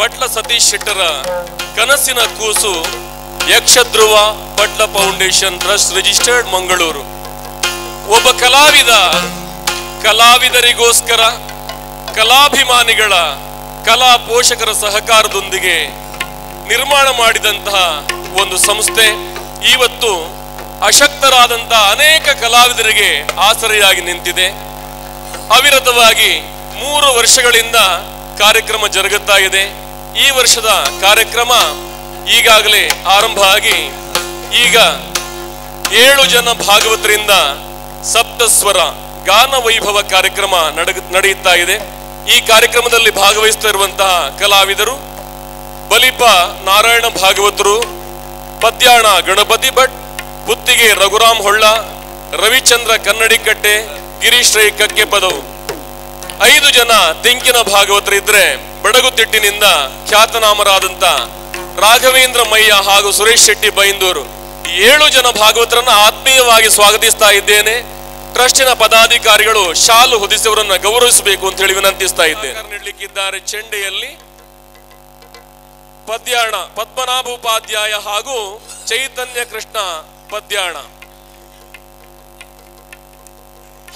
ಪಟ್ಲ ಸತೀಶ್ ಶೆಟ್ಟರ ಕನಸಿನ ಕೂಸು ಯಕ್ಷಧ್ರುವ ಪಟ್ಲ foundation trust registered Mangaluru. ಒಬ್ಬ ಕಲಾವಿದರಿಗೋಸ್ಕರ ಕಲಾಭಿಮಾನಿಗಳ ಕಲಾ ಪೋಷಕರ ಸಹಕಾರದೊಂದಿಗೆ ನಿರ್ಮಾಣ ಮಾಡಿದಂತಹ ಒಂದು ಸಂಸ್ಥೆ ಇವತ್ತು ಅಶಕ್ತರಾದಂತಹ ಅನೇಕ ಕಲಾವಿದರಿಗೆ ಆಸರೆಯಾಗಿ ನಿಂತಿದೆ. ಅವಿರತವಾಗಿ 3 ವರ್ಷಗಳಿಂದ ಕಾರ್ಯಕ್ರಮ ಜರುಗುತ್ತಾ ಇದೆ. ಈ ವರ್ಷದ ಕಾರ್ಯಕ್ರಮ ಈಗಾಗಲೇ ಆರಂಭ ಆಗಿ ಈಗ 7 ಜನ ಭಾಗವತರಿಂದ ಸಪ್ತಸ್ವರ ಗಾನ ವೈಭವ ಕಾರ್ಯಕ್ರಮ ನಡೆಯುತ್ತಾ ಇದೆ. ಈ ಕಾರ್ಯಕ್ರಮದಲ್ಲಿ ಭಾಗವಹಿಸ್ತಾ ಇರುವಂತಹ ಕಲಾವಿದರು ಬಲಿಪ ನಾರಾಯಣ ಭಾಗವತರು, ಪದ್ಯಾಣ ಗಣಪತಿ ಭಟ್, ಪುತ್ತಿಗೆ ರಘುರಾಮ್ ಹೊಳ್ಳ, ರವಿಚಂದ್ರ ಕನ್ನಡಿಕಟ್ಟೆ, ಗಿರೀಶ್ ರೈ ಕಕ್ಕೆಪದವು. 5 ಜನ ತೆಂಕಿನ ಭಾಗವತರಿದ್ರೆ ಬಡಗುತಿಟ್ಟಿನಿಂದ ಖ್ಯಾತನಾಮರಾದಂತ ರಾಘವೇಂದ್ರ ಮಯ್ಯ ಹಾಗೂ ಸುರೇಶ್ ಶೆಟ್ಟಿ ಬೈಂದೂರು. 7 ಜನ ಭಾಗವತರನ್ನ ಆತ್ಮೀಯವಾಗಿ ಸ್ವಾಗತಿಸ್ತಾ ಇದ್ದೇನೆ. ಟ್ರಸ್ಟಿನ ಪದಾಧಿಕಾರಿಗಳು ಶಾಲು ಹೊದಿಸಿಯವರನ್ನ ಗೌರವಿಸಬೇಕು ಅಂತ ಹೇಳಿ ವಿನಂತಿಸ್ತಾ ಇದ್ದೇನೆ. ನೀಡಲಿಕ್ಕಿದ್ದಾರೆ ಚೆಂಡೆಯಲ್ಲಿ ಪದ್ಯಾಣ ಪದ್ಮನಾಭ ಉಪಾಧ್ಯಾಯ ಹಾಗೂ ಚೈತನ್ಯ ಕೃಷ್ಣ ಪದ್ಯಾಣ,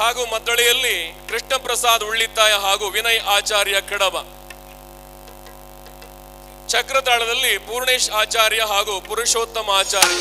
ಹಾಗೂ ಮದ್ದಳೆಯಲ್ಲಿ ಕೃಷ್ಣ ಪ್ರಸಾದ್ ಉಳ್ಳಿತ್ತಾಯ ಹಾಗೂ ವಿನಯ್ ಆಚಾರ್ಯ ಕಡಬ. ಚಕ್ರತಾಳದಲ್ಲಿ ಪೂರ್ಣೇಶ್ ಆಚಾರ್ಯ ಹಾಗೂ ಪುರುಷೋತ್ತಮ ಆಚಾರ್ಯ.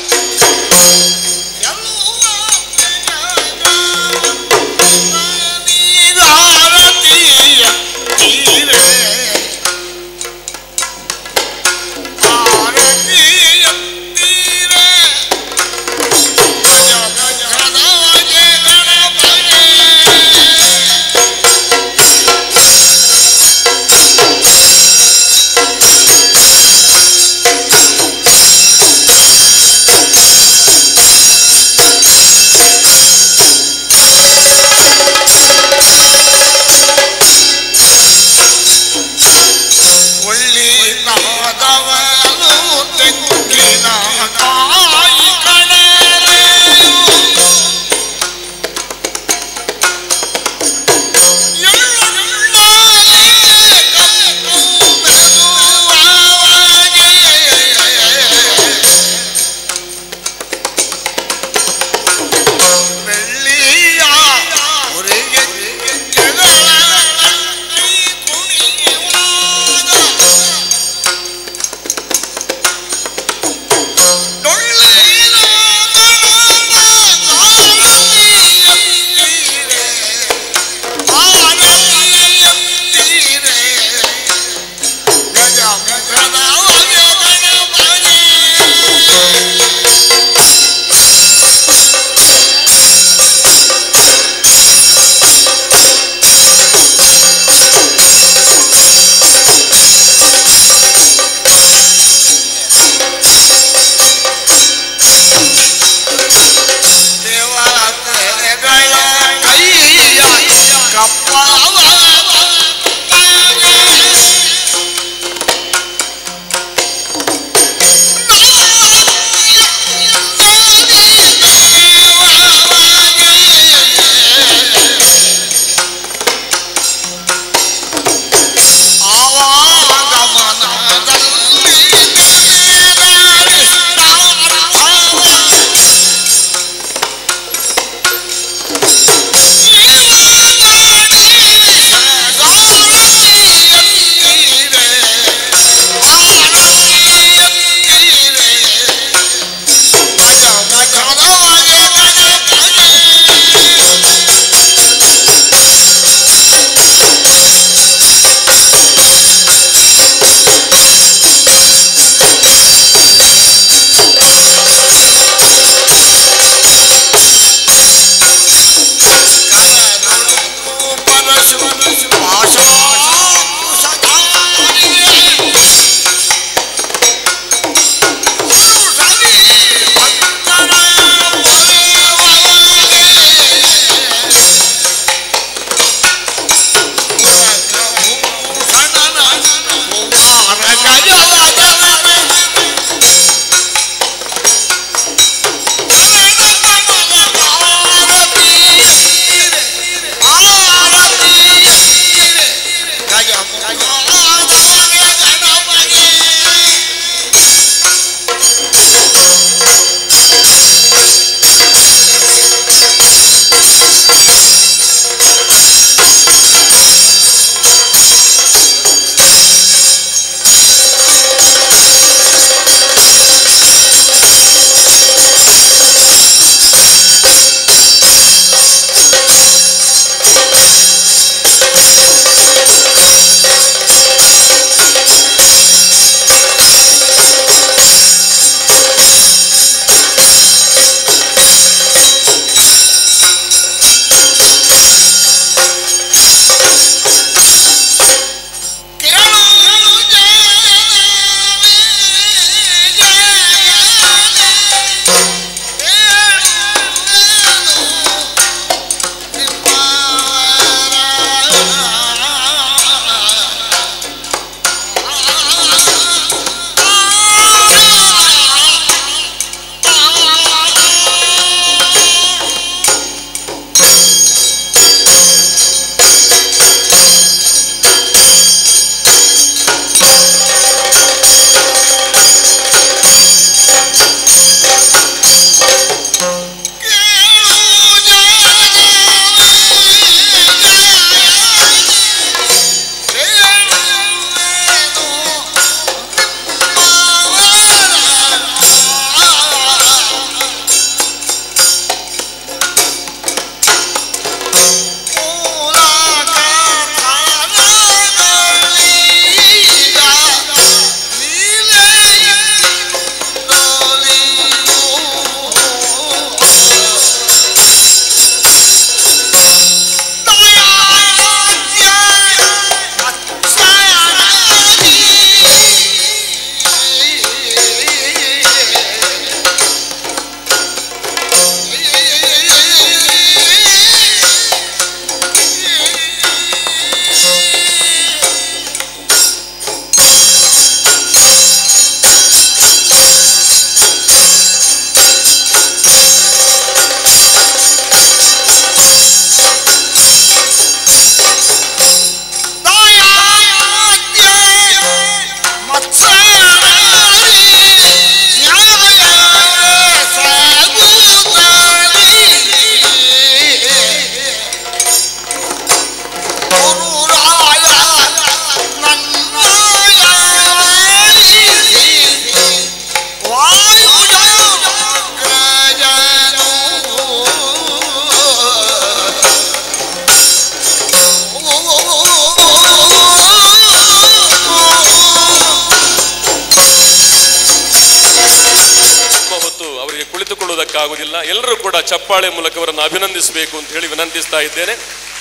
ಹೇಳಲಿಕ್ಕಾಗುವುದಿಲ್ಲ. ಎಲ್ಲರೂ ಕೂಡ ಚಪ್ಪಾಳೆ ಮೂಲಕ ಅವರನ್ನು ಅಭಿನಂದಿಸಬೇಕು ಅಂತ ಹೇಳಿ ವಿನಂತಿಸ್ತಾ ಇದ್ದೇನೆ.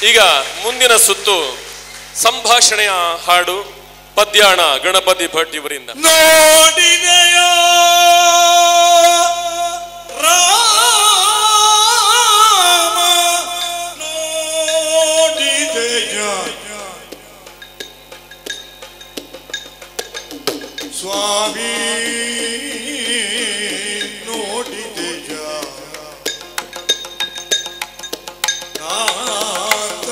ಈಗ ಮುಂದಿನ ಸುತ್ತು ಸಂಭಾಷಣೆಯ ಹಾಡು ಪದ್ಯಾಣ ಗಣಪತಿ ಭಟ್ ಇವರಿಂದ. ನೋಡಿದೆಯೋ ರಾಮ ನೋಡಿದೆಯೋ ಸ್ವಾಮಿ ನೋಡಿದೆಯೋ ನಾಥ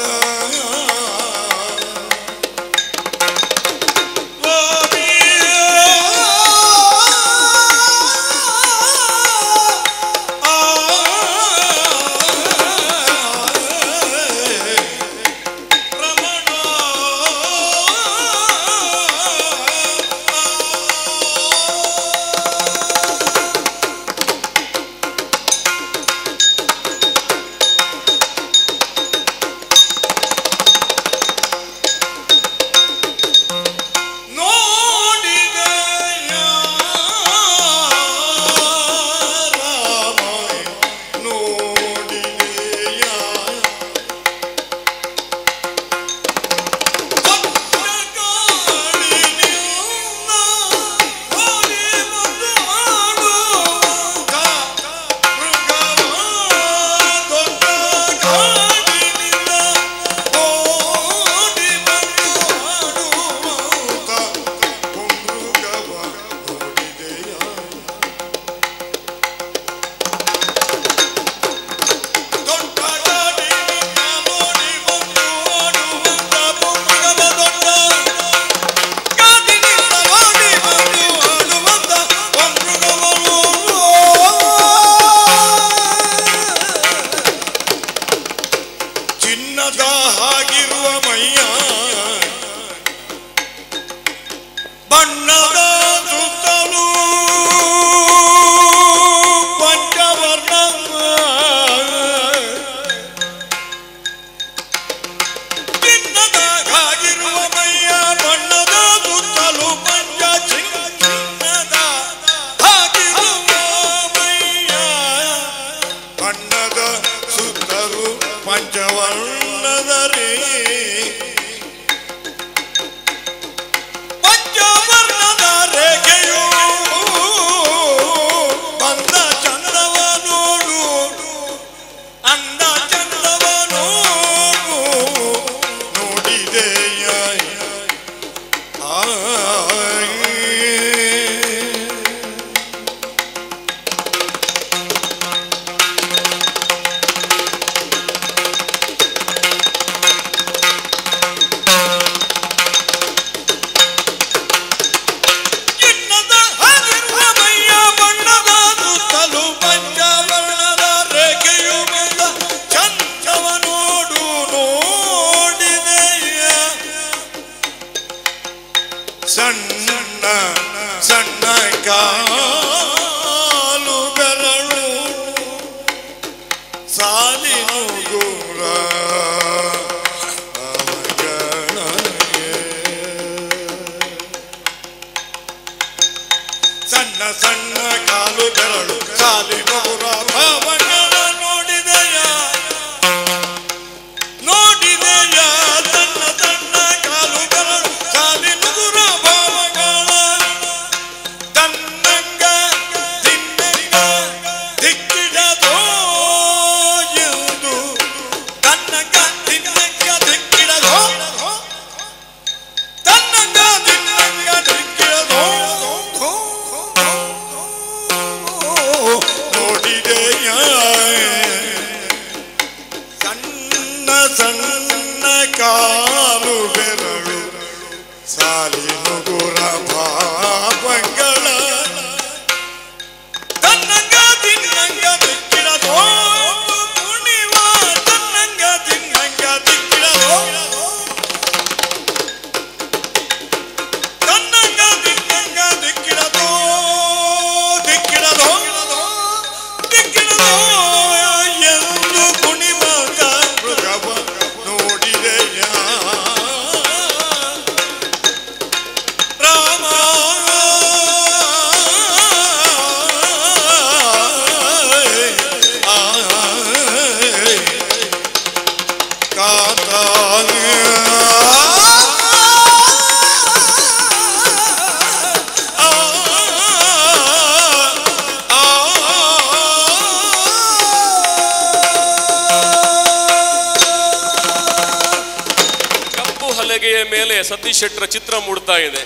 ಹಲಗೆಯ ಮೇಲೆ ಸತೀಶ್ ಶೆಟ್ಟರ ಚಿತ್ರ ಮೂಡ್ತಾ ಇದೆ.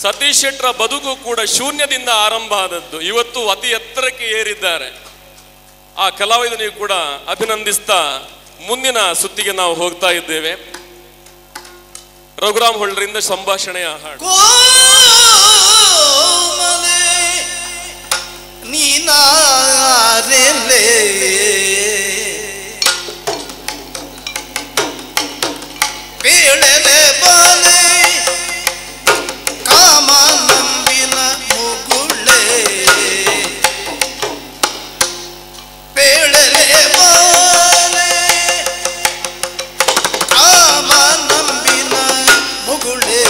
ಸತೀಶ್ ಶೆಟ್ಟರ ಬದುಕು ಕೂಡ ಶೂನ್ಯದಿಂದ ಆರಂಭ ಆದದ್ದು, ಇವತ್ತು ಅತಿ ಎತ್ತರಕ್ಕೆ ಏರಿದ್ದಾರೆ. ಆ ಕಲಾವಿದನಿಗೂ ಕೂಡ ಅಭಿನಂದಿಸ್ತಾ ಮುಂದಿನ ಸುತ್ತಿಗೆ ನಾವು ಹೋಗ್ತಾ ಇದ್ದೇವೆ. ರಘುರಾಮ್ ಹೊಳ್ಳಿರಿಂದ ಸಂಭಾಷಣೆಯ ಹಾಡು. ಪೇಳಲೆ ಬಾಲೆ ಕಾಮ ನಂಬಿನ ಮುಗುಳೆ, ಪೇಳಲೆ ಬಾಲೆ ಕಾಮ ನಂಬಿನ ಮುಗುಳೆ.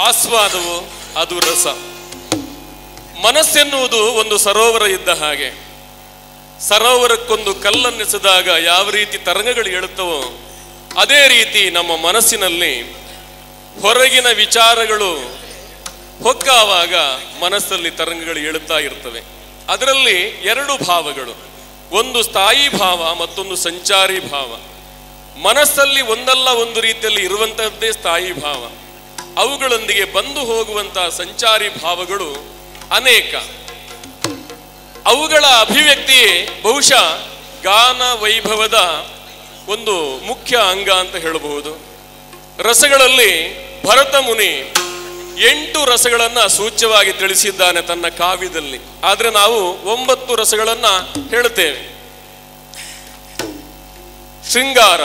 ಆಸ್ವಾದವು ಅದು ರಸ. ಮನಸ್ಸೆನ್ನುವುದು ಒಂದು ಸರೋವರ ಇದ್ದ ಹಾಗೆ. ಸರೋವರಕ್ಕೊಂದು ಕಲ್ಲನ್ನೆಸೆದಾಗ ಯಾವ ರೀತಿ ತರಂಗಗಳು ಏಳುತ್ತವೋ ಅದೇ ರೀತಿ ನಮ್ಮ ಮನಸ್ಸಿನಲ್ಲಿ ಹೊರಗಿನ ವಿಚಾರಗಳು ಹೊಕ್ಕಾವಾಗ ಮನಸ್ಸಲ್ಲಿ ತರಂಗಗಳು ಏಳುತ್ತಾ ಇರ್ತವೆ. ಅದರಲ್ಲಿ ಎರಡು ಭಾವಗಳು, ಒಂದು ಸ್ಥಾಯಿ ಭಾವ, ಮತ್ತೊಂದು ಸಂಚಾರಿ ಭಾವ. ಮನಸ್ಸಲ್ಲಿ ಒಂದಲ್ಲ ಒಂದು ರೀತಿಯಲ್ಲಿ ಇರುವಂತಹದ್ದೇ ಸ್ಥಾಯಿ ಭಾವ. ಅವುಗಳೊಂದಿಗೆ ಬಂದು ಹೋಗುವಂತಹ ಸಂಚಾರಿ ಭಾವಗಳು ಅನೇಕ. ಅವುಗಳ ಅಭಿವ್ಯಕ್ತಿಯೇ ಬಹುಶಃ ಗಾನ ವೈಭವದ ಒಂದು ಮುಖ್ಯ ಅಂಗ ಅಂತ ಹೇಳಬಹುದು. ರಸಗಳಲ್ಲಿ ಭರತ ಮುನಿ 8 ರಸಗಳನ್ನ ಸೂಚ್ಯವಾಗಿ ತಿಳಿಸಿದ್ದಾನೆ ತನ್ನ ಕಾವ್ಯದಲ್ಲಿ. ಆದ್ರೆ ನಾವು 9 ರಸಗಳನ್ನ ಹೇಳುತ್ತೇವೆ. ಶೃಂಗಾರ,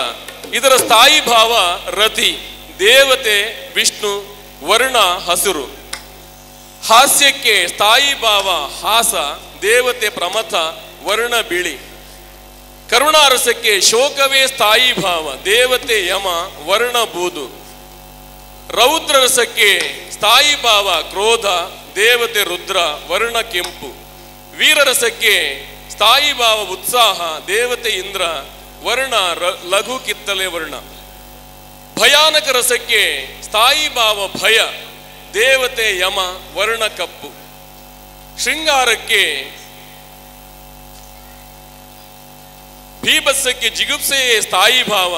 ಇದರ ಸ್ಥಾಯಿ ಭಾವ ರತಿ, ದೇವತೆ ವಿಷ್ಣು, ವರ್ಣ ಹಸಿರು. ಹಾಸ್ಯಕ್ಕೆ ಸ್ಥಾಯಿ ಭಾವ ಹಾಸ, ದೇವತೆ ಪ್ರಮಥ, ವರ್ಣ ಬಿಳಿ. ಕರುಣಾರಸಕ್ಕೆ ಶೋಕವೇ ಸ್ಥಾಯಿ ಭಾವ, ದೇವತೆ ಯಮ, ವರ್ಣ ಬೂದು. ರೌದ್ರ ರಸಕ್ಕೆ ಸ್ಥಾಯಿ ಭಾವ ಕ್ರೋಧ, ದೇವತೆ ರುದ್ರ, ವರ್ಣ ಕೆಂಪು. ವೀರರಸಕ್ಕೆ ಸ್ಥಾಯಿ ಭಾವ ಉತ್ಸಾಹ, ದೇವತೆ ಇಂದ್ರ, ವರ್ಣ ಲಘು ಕಿತ್ತಲೆ ವರ್ಣ. ಭಯಾನಕ ರಸಕ್ಕೆ ಸ್ಥಾಯಿ ಭಾವ ಭಯ, ದೇವತೆ ಯಮ, ವರ್ಣ ಕಪ್ಪು. ಶೃಂಗಾರಕ್ಕೆ ಭೀಭತ್ಸಕ್ಕೆ ಜಿಗುಪ್ಸೆಯೇ ಸ್ಥಾಯಿ ಭಾವ,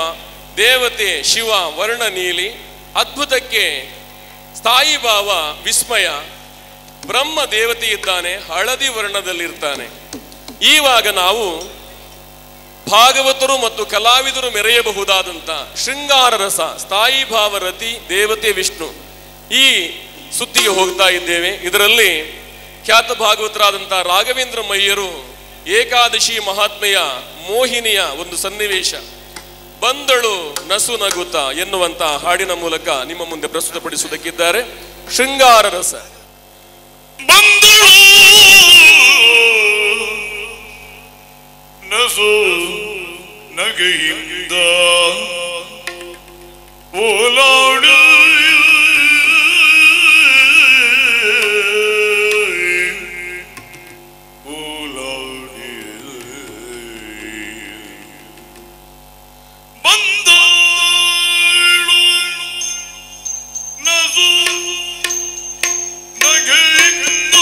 ದೇವತೆ ಶಿವ, ವರ್ಣ ನೀಲಿ. ಅದ್ಭುತಕ್ಕೆ ಸ್ಥಾಯಿ ಭಾವ ವಿಸ್ಮಯ, ಬ್ರಹ್ಮ ದೇವತೆ ಇದ್ದಾನೆ, ಹಳದಿ ವರ್ಣದಲ್ಲಿರ್ತಾನೆ. ಈವಾಗ ನಾವು ಭಾಗವತರು ಮತ್ತು ಕಲಾವಿದರು ಮೆರೆಯಬಹುದಾದಂಥ ಶೃಂಗಾರ ರಸ, ಸ್ಥಾಯಿ ಭಾವರತಿ, ದೇವತೆ ವಿಷ್ಣು, ಈ ಸುತ್ತಿಗೆ ಹೋಗ್ತಾ ಇದ್ದೇವೆ. ಇದರಲ್ಲಿ ಖ್ಯಾತ ಭಾಗವತರಾದಂಥ ರಾಘವೇಂದ್ರ ಮಯ್ಯರು ಏಕಾದಶಿ ಮಹಾತ್ಮೆಯ ಮೋಹಿನಿಯ ಒಂದು ಸನ್ನಿವೇಶ ಬಂದಳು ನಸು ನಗುತ ಎನ್ನುವಂತ ಹಾಡಿನ ಮೂಲಕ ನಿಮ್ಮ ಮುಂದೆ ಪ್ರಸ್ತುತಪಡಿಸುವುದಕ್ಕಿದ್ದಾರೆ. ಶೃಂಗಾರ ರಸ. ಬಂದಳು ನಸು ನಗೆಯಿಂದ ಓಲಾಡು ಬಂದಳು ನಸು ನಗೆಯಿಂದ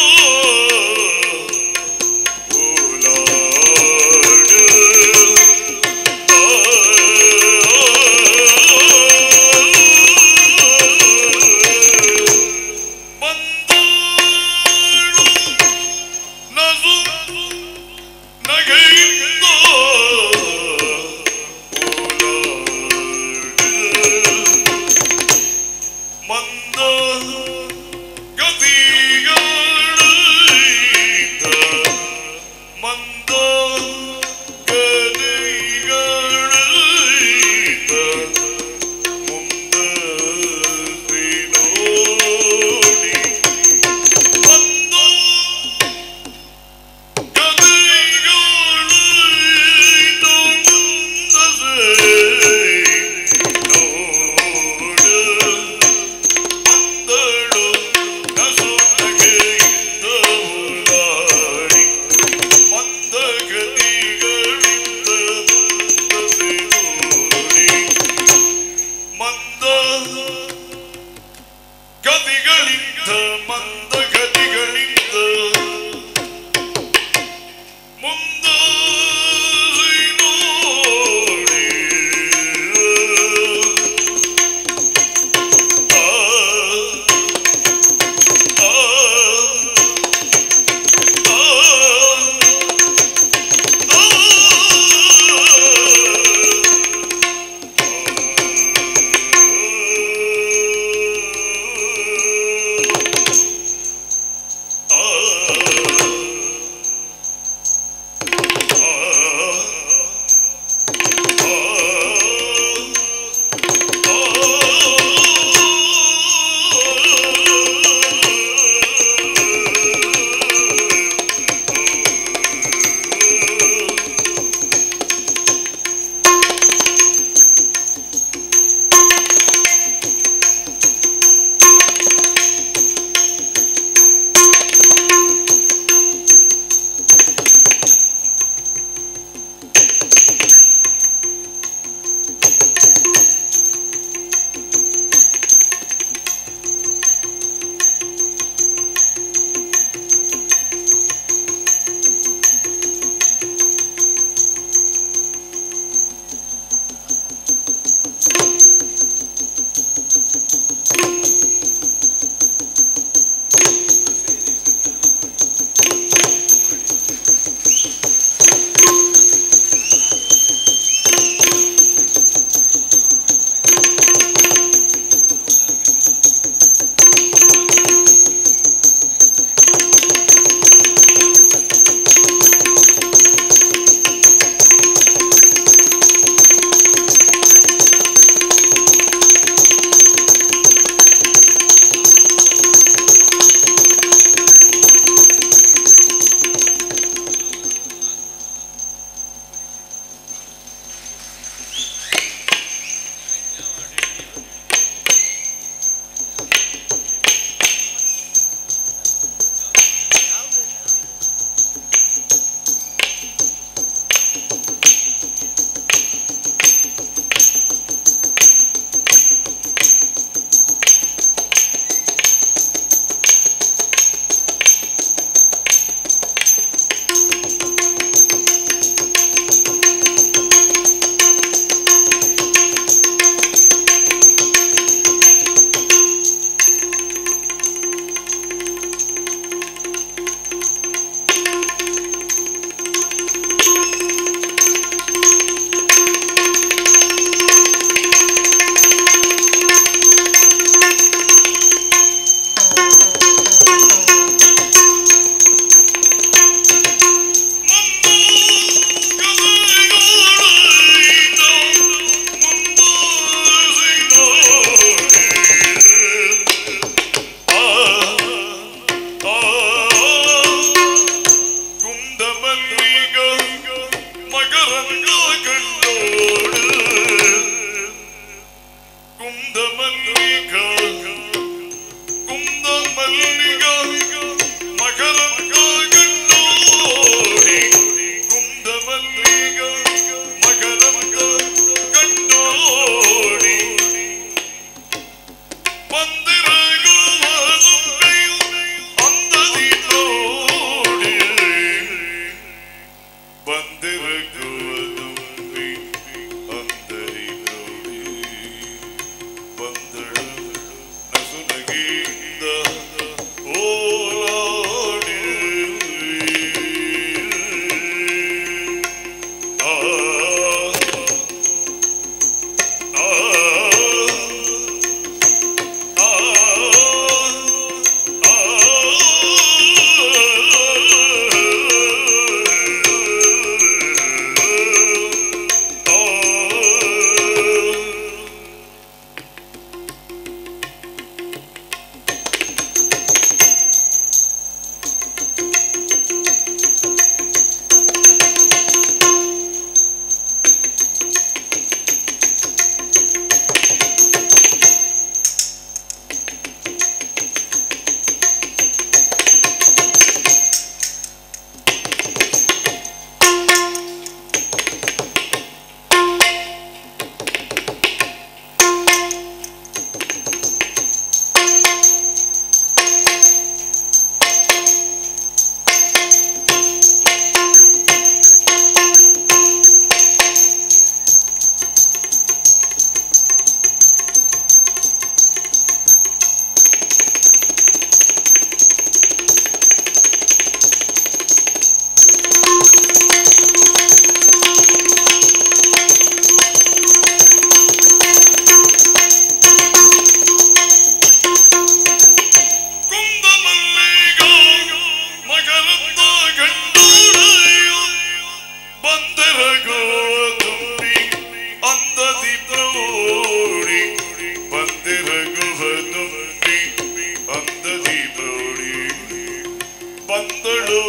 ಬಂದಳು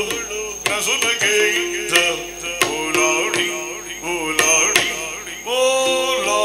ನಸುನಗೆ ಇದ್ದ ಓಲಾಡಿ ಓಲಾಡಿ ಓಲಾಡಿ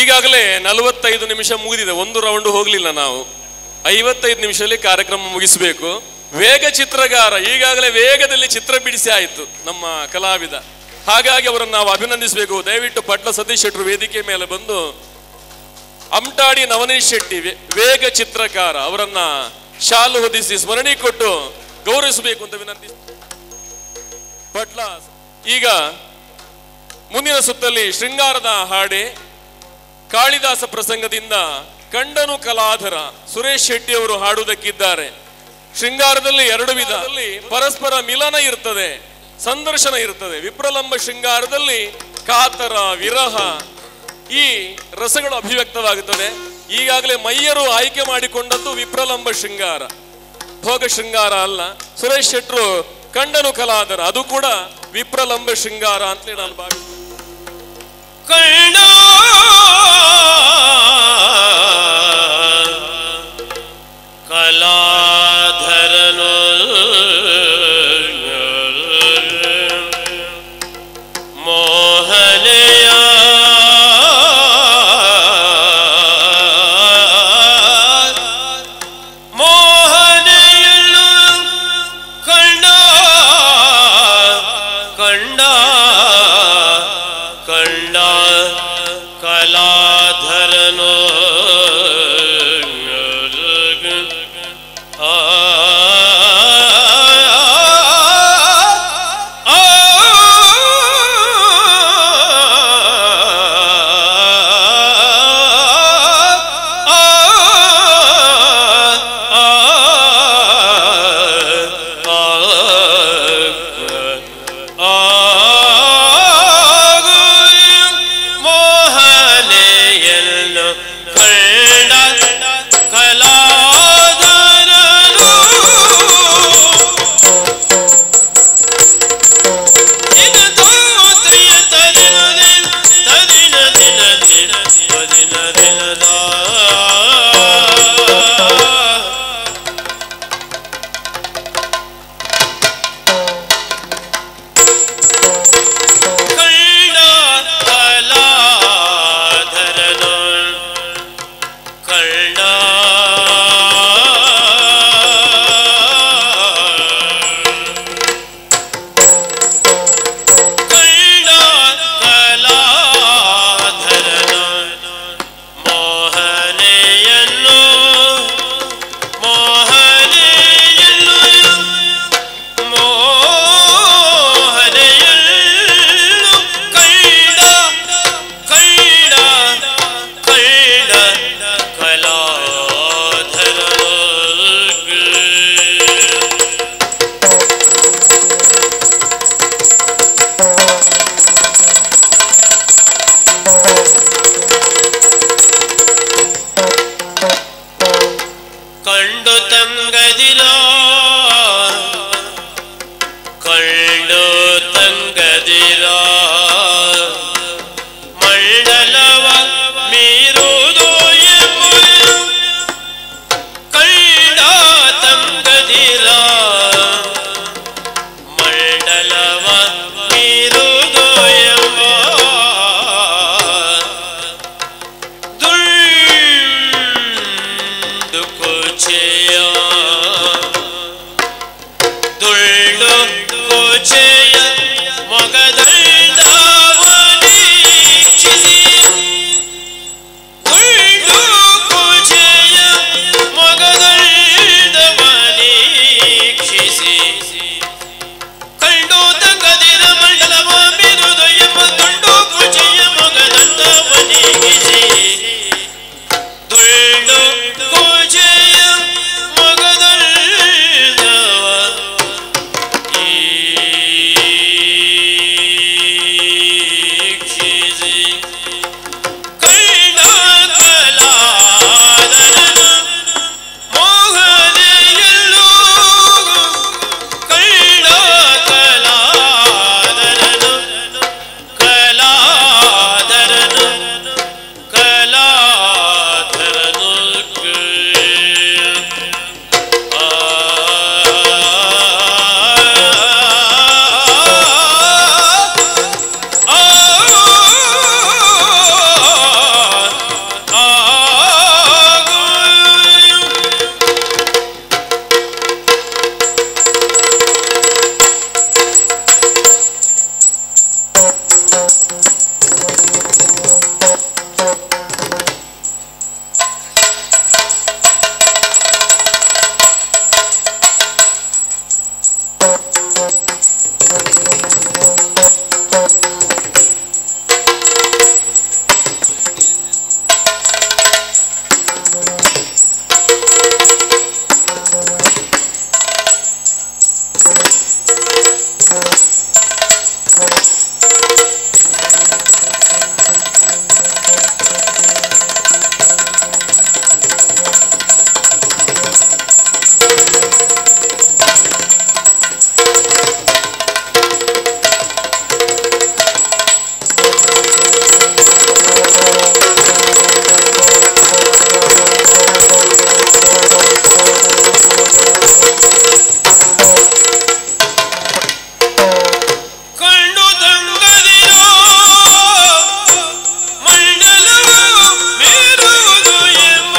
ಈಗಾಗಲೇ 45 ನಿಮಿಷ ಮುಗಿದಿದೆ, ಒಂದು ರೌಂಡ್ ಹೋಗ್ಲಿಲ್ಲ. ನಾವು 55 ನಿಮಿಷದಲ್ಲಿ ಕಾರ್ಯಕ್ರಮ ಮುಗಿಸಬೇಕು. ವೇಗ ಚಿತ್ರಗಾರ ಈಗಾಗಲೇ ವೇಗದಲ್ಲಿ ಚಿತ್ರ ಬಿಡಿಸಿ ಆಯಿತು ನಮ್ಮ ಕಲಾವಿದ, ಹಾಗಾಗಿ ಅವರನ್ನು ನಾವು ಅಭಿನಂದಿಸಬೇಕು. ದಯವಿಟ್ಟು ಪಟ್ಲ ಸತೀಶ್ ಶೆಟ್ಟರು ವೇದಿಕೆ ಮೇಲೆ ಬಂದು ಅಮಟಾಡಿ ನವನೀಶ್ ಶೆಟ್ಟಿ ವೇಗ ಚಿತ್ರಕಾರ ಅವರನ್ನ ಶಾಲು ಹೊದಿಸಿ ಸ್ಮರಣೆ ಕೊಟ್ಟು ಗೌರವಿಸಬೇಕು ಅಂತ ವಿನಂತಿ. ಪಟ್ಲ ಈಗ ಮುಂದಿನ ಸುತ್ತಲ್ಲಿ ಶೃಂಗಾರದ ಹಾಡೆ ಕಾಳಿದಾಸ ಪ್ರಸಂಗದಿಂದ ಕಂಡನು ಕಲಾಧರ ಸುರೇಶ್ ಶೆಟ್ಟಿ ಅವರು ಹಾಡುವುದಕ್ಕಿದ್ದಾರೆ. ಶೃಂಗಾರದಲ್ಲಿ 2 ವಿಧದಲ್ಲಿ ಪರಸ್ಪರ ಮಿಲನ ಇರ್ತದೆ, ಸಂದರ್ಶನ ಇರ್ತದೆ. ವಿಪ್ರಲಂಬ ಶೃಂಗಾರದಲ್ಲಿ ಕಾತರ ವಿರಹ ಈ ರಸಗಳು ಅಭಿವ್ಯಕ್ತವಾಗುತ್ತದೆ. ಈಗಾಗಲೇ ಮಯ್ಯರು ಆಯ್ಕೆ ಮಾಡಿಕೊಂಡದ್ದು ವಿಪ್ರಲಂಬ ಶೃಂಗಾರ, ಭೋಗ ಶೃಂಗಾರ ಅಲ್ಲ. ಸುರೇಶ್ ಶೆಟ್ರು ಕಂಡನು ಕಲಾಧರ, ಅದು ಕೂಡ ವಿಪ್ರಲಂಬ ಶೃಂಗಾರ ಅಂತಲೇ ನಾನು ಭಾವಿಸ್ತೇನೆ. ಕಲಾಧರನು ಮೋಹನೆಯ ಮೋಹನೆಯಲು ಕಂಡ ಕಂಡ ಕಂಡ ಕಲಾಧರನು ದುಳ್ಳು ಕೋಚೆಯ ಮೊಗದಂಡವನೀಕ್ಷಿಸಿ ದುಳ್ಳು ಕೋಚೆಯ ಮೊಗದಂಡವನೀಕ್ಷಿಸಿ ಕಂಡು ತಂಗದಿರ ಮಂಡಲವ ಬಿರುದು ಎಂಬ ದುಳ್ಳು ಕೋಚೆಯ ಮೊಗದಂಡವನೀಕ್ಷಿಸಿ ದುಳ್ಳು ಕೋಚೆಯ ಮೊಗದಂಡವ ಈಕ್ಷಿಸಿ ಕಂಡ ಕಲಾದರನ ಮೋಹನೆಯಲ್ಲೂ ಕಂಡ ಕಲಾದರನ ಕಲಾದರನು ಕಲಾದರನು ಕಂಡು ತಂಗದಿರೋ ಮಂಡಲವು ಮೀರುವುದು ಎಂಬ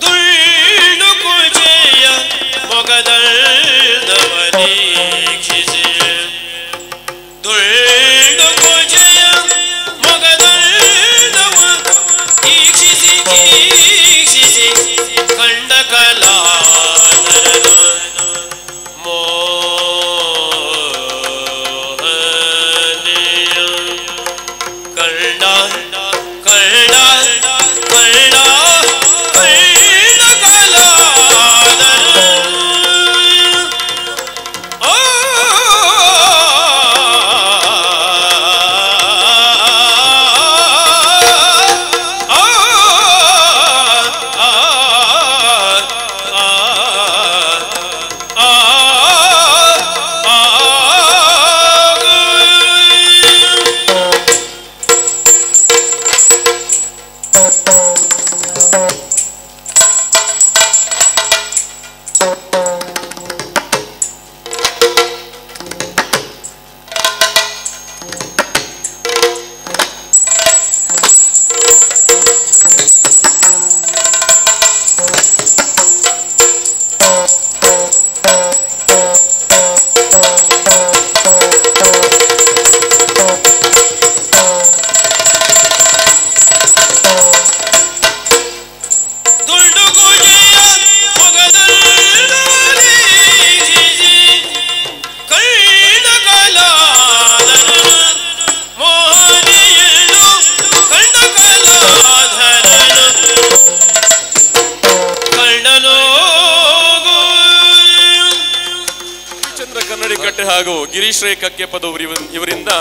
ದುಳ್ಳು ಕುಚೆಯ ಮೊಗದಂಡವನೀಕ್ಷಿಸಿ ದುಳ್ಳು ಕುಚೆಯ ಮೊಗದಂಡವ ಈಕ್ಷಿಸಿ ಈಕ್ಷಿಸಿ ಕಂಡ ಕಲಾನರನ ಮೋಹನೆಯ ಕಂಡ ಕಂಡ ಕಂಡ ಕಂಡ ಕಲಾನರನ ದುಳ್ಳು ಕುಚೆಯ ಮೊಗದಂಡವನೀಕ್ಷಿಸಿ ಕಂಡ ಕಲಾಧರನ ಮೋಹನೆಯಲ್ಲೂ ಕಂಡ ಕಲಾಧರನ ಕಂಡನೋ ಚಂದ್ರ ಕನ್ನಡಿಕಟ್ಟೆ ಹಾಗೂ ಗಿರೀಶ್ ರೈ ಕಕ್ಕೆಪದ ಇವರಿಂದ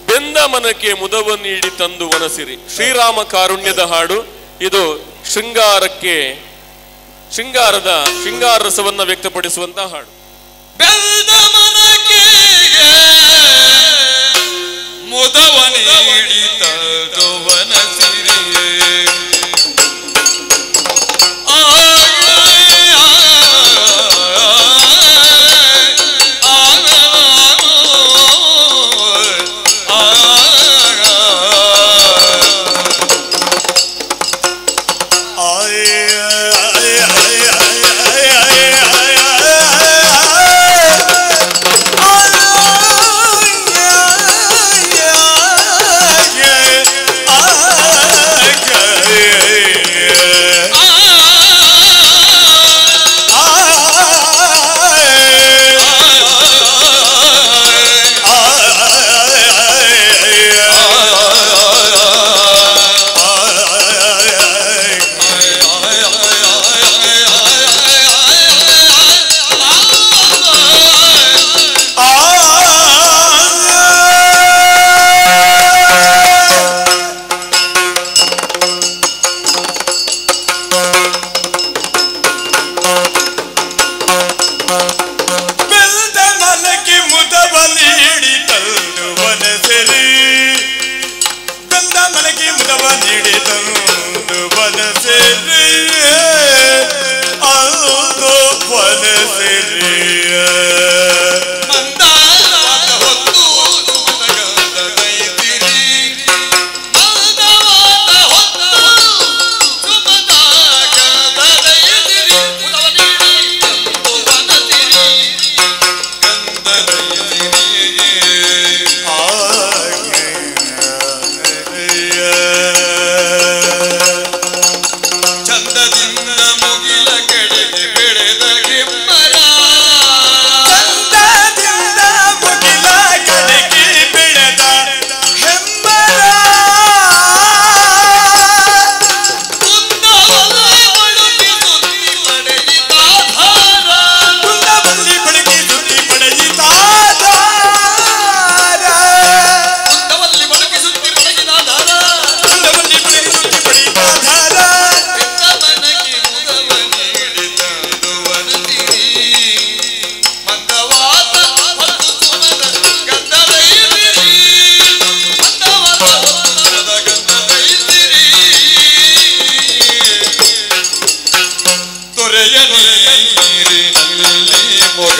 ಬೆಂದ ಮನಕ್ಕೆ ಮುದವನ್ನು ನೀಡಿ ತಂದು ವನಸಿರಿ ಶ್ರೀರಾಮ ಕಾರುಣ್ಯದ ಹಾಡು. ಇದು ಶೃಂಗಾರ ರಸವನ್ನ ವ್ಯಕ್ತಪಡಿಸುವಂತಹ ಹಾಡು. ಬೆಲ್ದ ಮನಕ್ಕೆ ಮುದವ ನೀಡಿ ತದುವನ ಸಿರಿಯೇ ಆಯ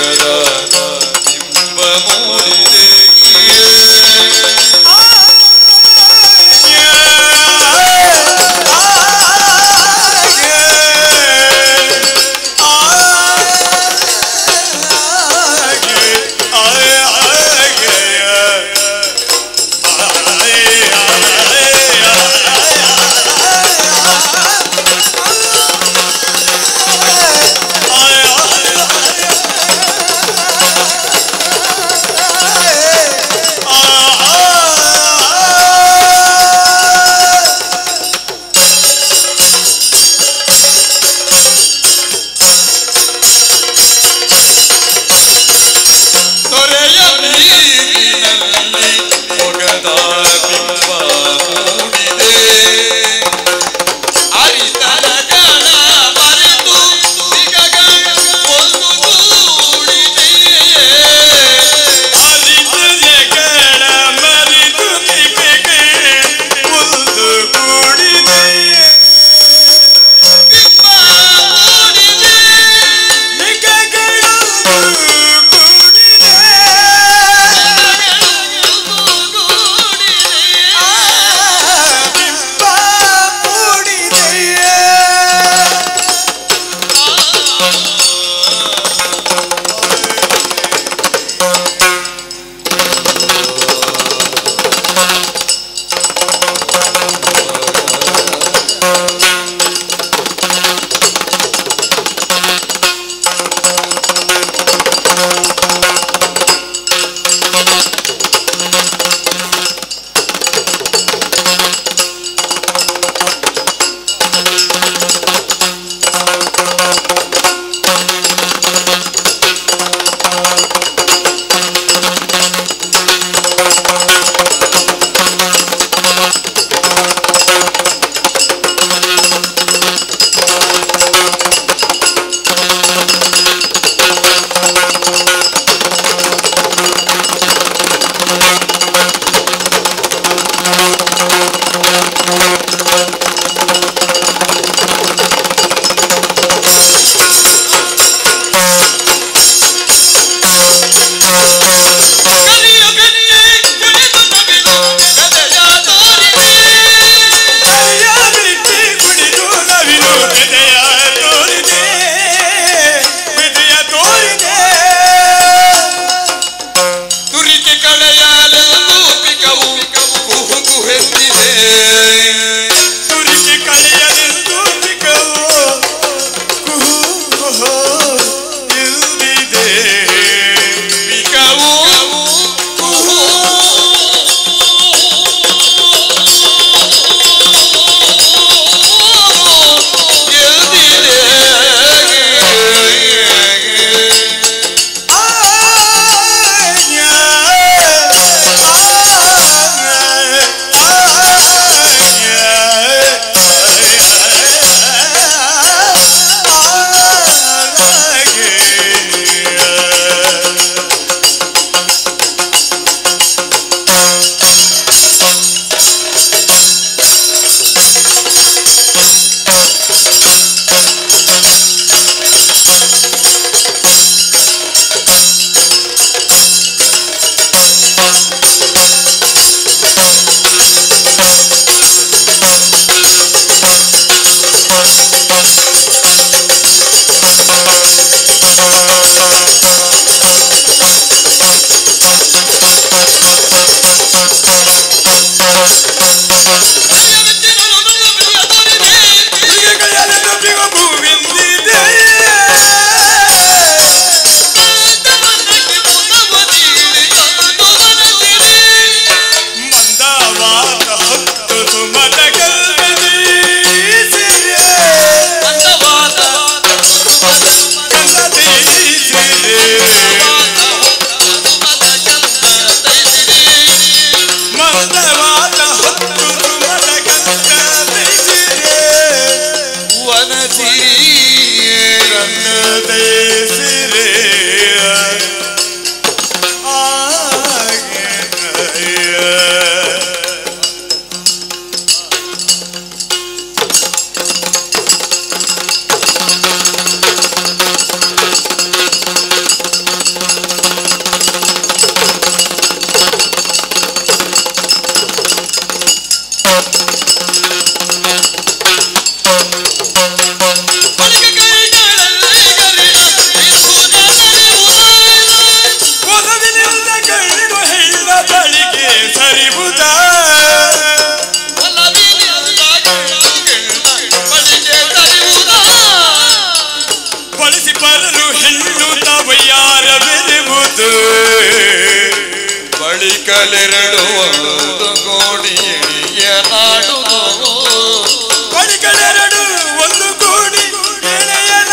ಜಗದ ಬಿಂಬ ಮೂಡಿದೆ ಕಡಿಗಳೆರಡು ಒಂದು ಕೋಡಿ ಎಳೆಯಲಾಡುವುದು ಕಡಿಗಳೆರಡು ಒಂದು ಕೋಡಿ ಎಳೆಯಲಾಡುವುದು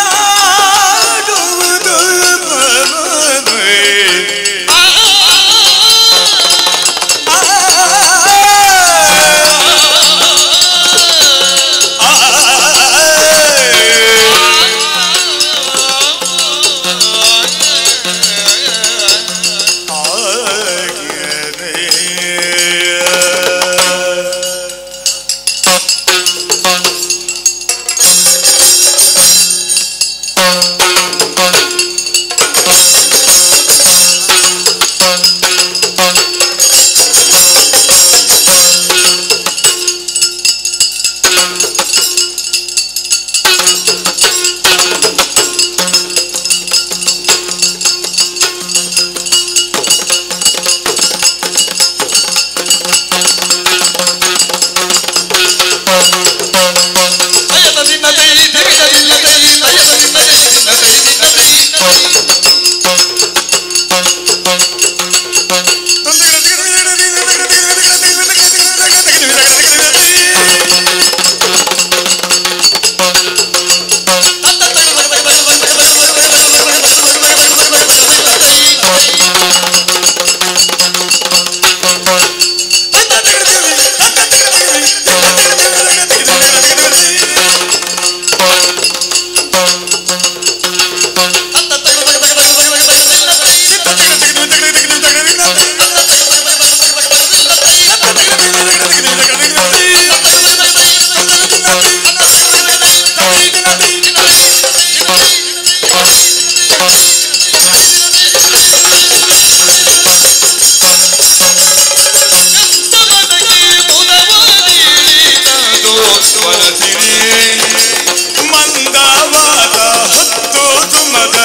ಮಂದವಾದ ಹೊತ್ತು ತುಮದ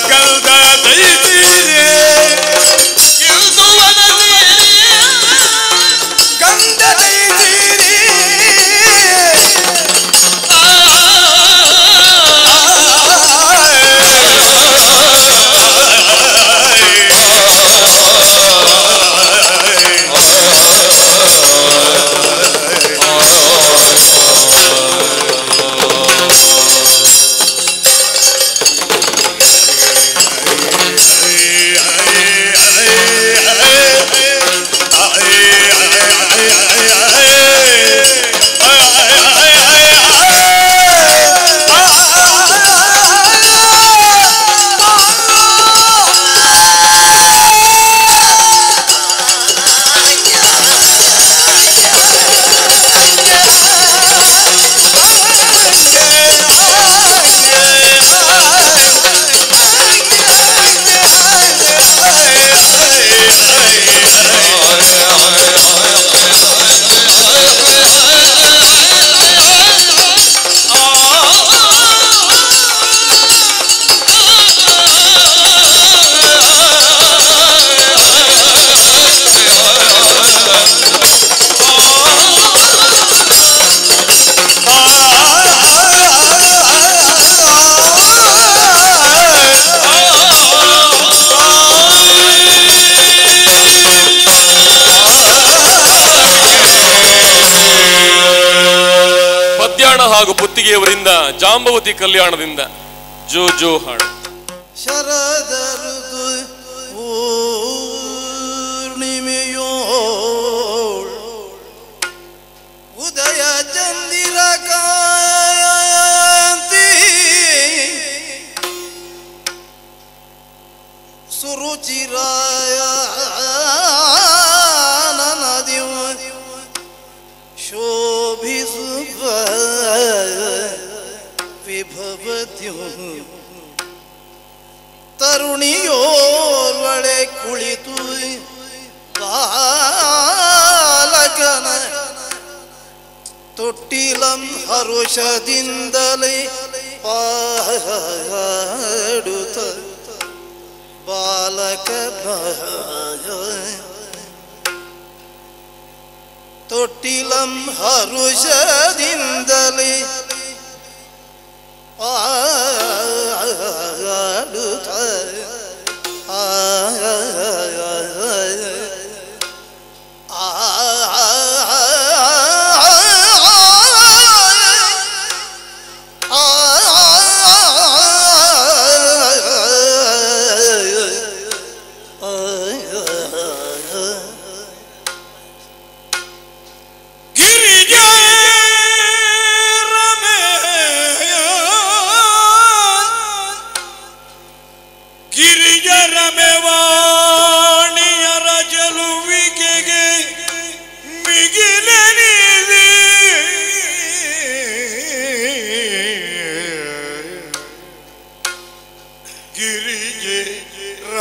ಕಲ್ದ ದೈತೀರೆ ಗಂಧ ದೈತೀರೆ ಹಾಗೂ ಪುತ್ತಿಗೆಯವರಿಂದ ಜಾಂಬವತಿ ಕಲ್ಯಾಣದಿಂದ ಜೋ ಜೋ ಹಾಡು. ಶರದ ಋತು ಪೂರ್ಣಿಮೆಯೋ ಉದಯ ಚಂದಿರ ಕಾಂತಿ ಸುರುಚಿರಾಯ ನದಿವ ಶೋಭಿಸುವ ವಿಭವತ್ಯು ತರುಣಿಯೋರ್ವಳೆ ಕುಳಿತು ಬಾಲಕನ ತೊಟ್ಟಿಲಂ ಹರುಷದಿಂದಲೇ ಪಾಡುತ್ತ ಬಾಲಕ ತೊಟ್ಟಿಲಂ ಹರುಷದಿಂದಲೇ ಪಾಡುತ್ತ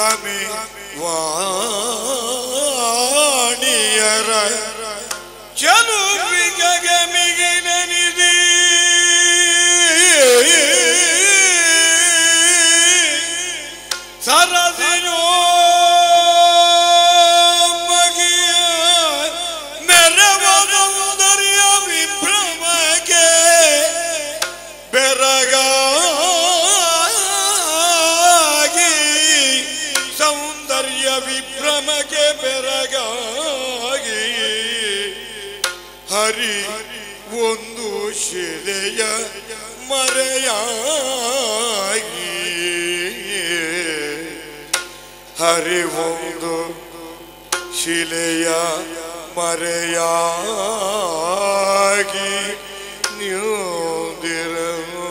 ರಮೆ ವಾಣಿಯರ ಚಲುವಿಗೆ ಮಿಗಿಲೆನಿದಿ ಸರದಿನೋ ಮಗಿಯ ಮೆರವ ಸೌಂದರ್ಯ ವಿಭ್ರಮಕ್ಕೆ ಬೆರಗಾಗಿ ಸೌಂದರ್ಯ ವಿಭ್ರಮಕ್ಕೆ ಬೆರಗಾಗಿ ಹರಿ ಒಂದು ಶಿಲೆಯ ಮರೆಯಾಗಿ ಹರಿ ಒಂದು ಶಿಲೆಯ ಮರೆಯಾಗಿ ನಿಂದಿರನು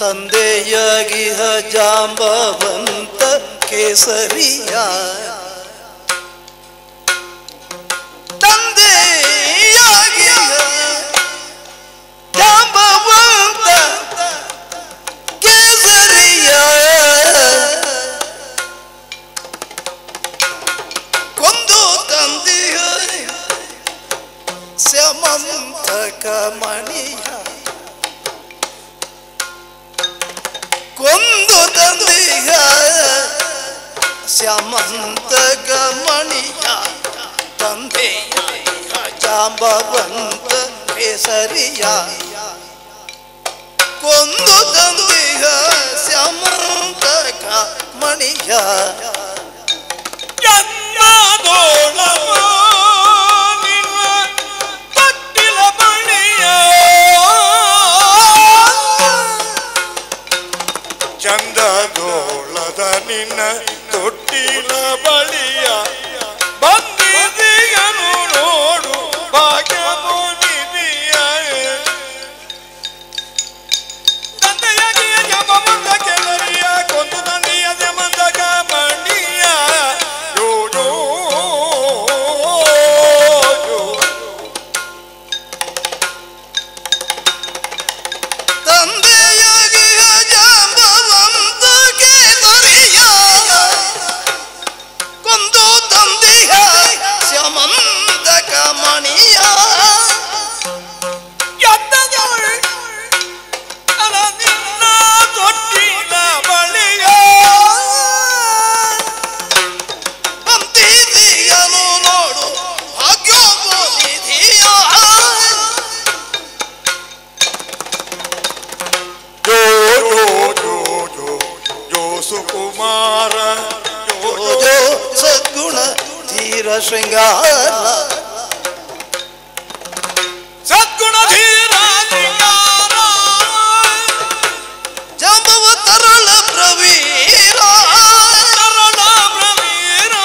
ತಂದೆಯಾಗಿಹ ಜಾಂಬವಂತ ಕೇಸರಿಯ ತಂದೆಯಾಗಿಹ ಜಾಂಬವಂತ ಕೇಸರಿಯ ಕೊಂದು ತಂದೆಯ ಸ್ಯಮಂತಕ ಮಣಿಯ ಕೊಂದು ತಂದೆಯ ಸ್ಯಮಂತಕ ಮಣಿಯ ತಂದೆಯ ಜಾಂಬವಂತ ಕೇಸರಿಯ ಕೊಂದು ತಂದೆಯ ಸ್ಯಮಂತಕ ಮಣಿಯ ಚಂದದೋಳ ನಿನ್ನ ತೊಟ್ಟಿಲ ಬಳಿಯ ಬಂದಿದೆಯನು ನೋಡು ಭಾಗ್ಯಮೋ ನಿಧಿಯ ತಂದೆಯಾಗಿಯ ಜಪಮಂದ ಕೆಲರಿಯ ಕೊಂದು ತಂದೆಯ ಮಂದಗ ಮಣಿಯ ಯೋ ಯೋ ಯೋ ತಂದೆಯಾಗಿಯ ಜಾಂಬವಂತ ಕೇಸರಿಯ ಕೊಂದು ತಂದೆಯ ಶ್ಯಾಮಂತಕ ಮಣಿಯ ನಿನ್ನ ತೊಟ್ಟಿಲ ಬಳಿಯ ಬಂದಿದೆಯನು ನೋಡು ಭಾಗ್ಯೋಪೋ ನಿಧಿಯ ಯೋ ಯೋ ಯೋ ಯೋ ಯೋ ಸುಕುಮಾರ ಯೋ ಯೋ ಓಜೋ ಸದ್ಗುಣ ತೀರ ಶೃಂಗಾರ ಸದ್ಗುಣ ಧೀರ ಲಿಂಗಾರ ಜಾಂಬವ ತರಳ ಪ್ರವೀರ ತರಳ ಪ್ರವೀರ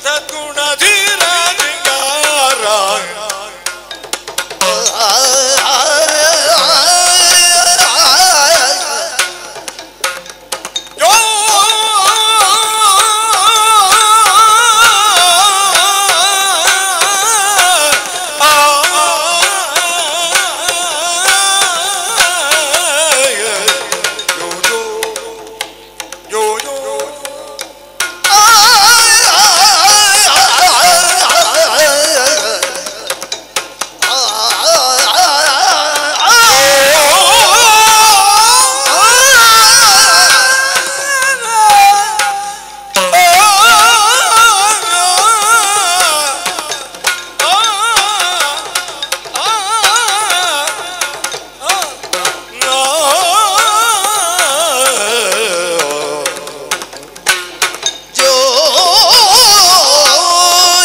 ಸದ್ಗುಣ ಧೀರ ಲಿಂಗಾರ ಯೋ ಯೋ ಯೋ ಜೋ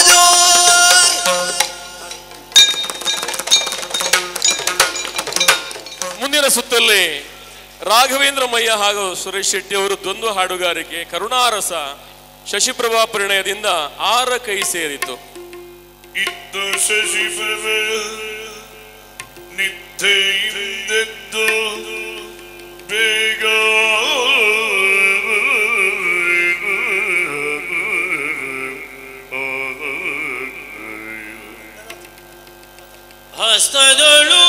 ಜೋ ಮುಂದಿನ ಸುತ್ತಲ್ಲಿ ರಾಘವೇಂದ್ರ ಮಯ್ಯ ಹಾಗೂ ಸುರೇಶ್ ಶೆಟ್ಟಿ ಅವರು ದ್ವಂದ್ವ ಹಾಡುಗಾರಿಕೆ ಕರುಣಾರಸ ಶಶಿಪ್ರಭಾ ಪರಿಣಯದಿಂದ 6 ಕೈ ಸೇರಿತು. ಇದ್ದ ಶಶಿಪ್ರಭ ನಿದ್ದೆಯಿಂದೆದ್ದು ಬೇಗ ಹಸ್ತದಳು